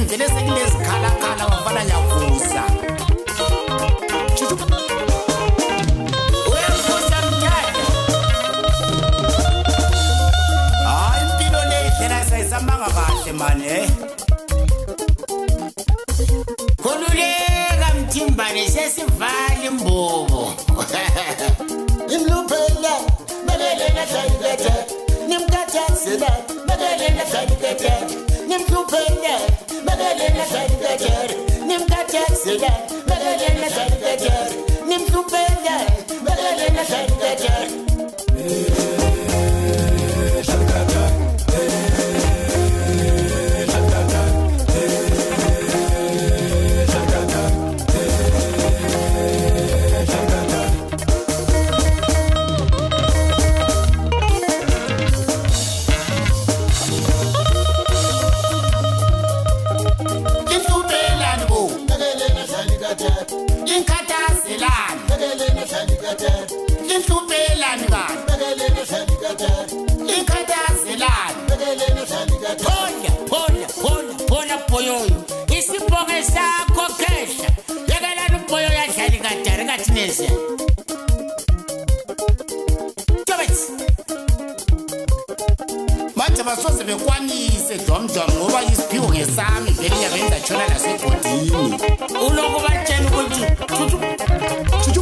vele sekulezikhalakhala wafana nyavusa uyavusa mthatha hayi impilo le indlela sayisambanga kahle mani khululeka mthimbane sesivale imbobo imluphela makelela hlangikethe nimkhathazela makelela hlangikethe nimhluphela makelela hlangikethe nimkhathazela makelela hlangikethe nimhluphela makelela hlangikethe isibonge sakho khehla yekelana umoya uyadlala ikadari ngathi neze Thomas manje basoze bekwanise dwamdwam ngoba isiphiwo ngesami vele ngiyabenza tshona nasegodini uloko batshela ukuthi thuthi thuthi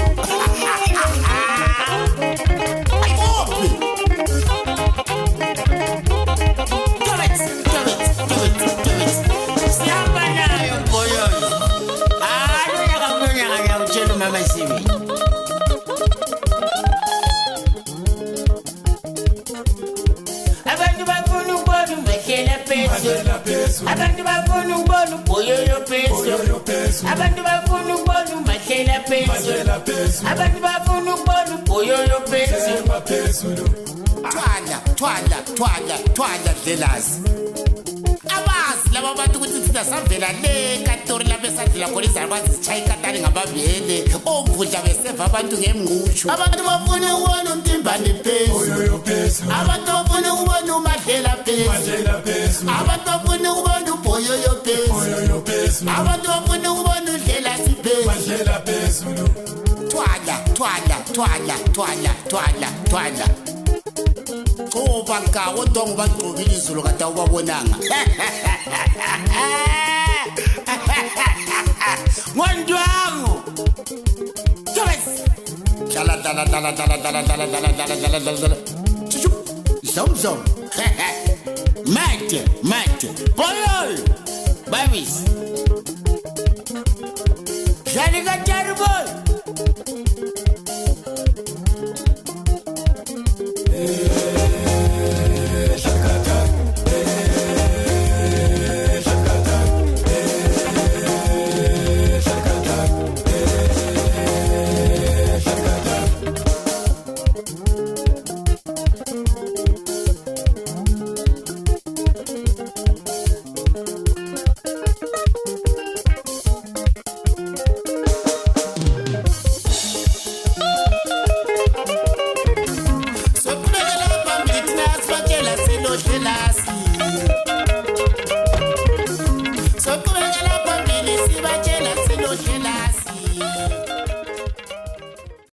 abantu bafuna ukubona umbehlela phezulu abantu bafuna ukubona uboyoyo phezulu abantu bafuna ukubona umbehlela phezulu abantu bafuna ukubona uboyoyo phezulu twala dlelazi abazi laba bantu ukuthi thina savela le katori lapho esadlula khona izalukwazi zishaya ikatari ngabavele omvudla beseva abantu ngemngqutshu abantu bafuna ukubona umtimbane phezulu abantu bafuna ukubona umadlela phezulu abantu bafuna ukubona ubhoyoyo phezulu abantu bafuna ukubona udlela siphezulu twala Ngoba ngawo dongo bagqokile izulu kade awubabonanga. Ngondwangu. Thomas. Dala. Chuchu. Zom. Mate. Boy. Babies. Jani ka terrible.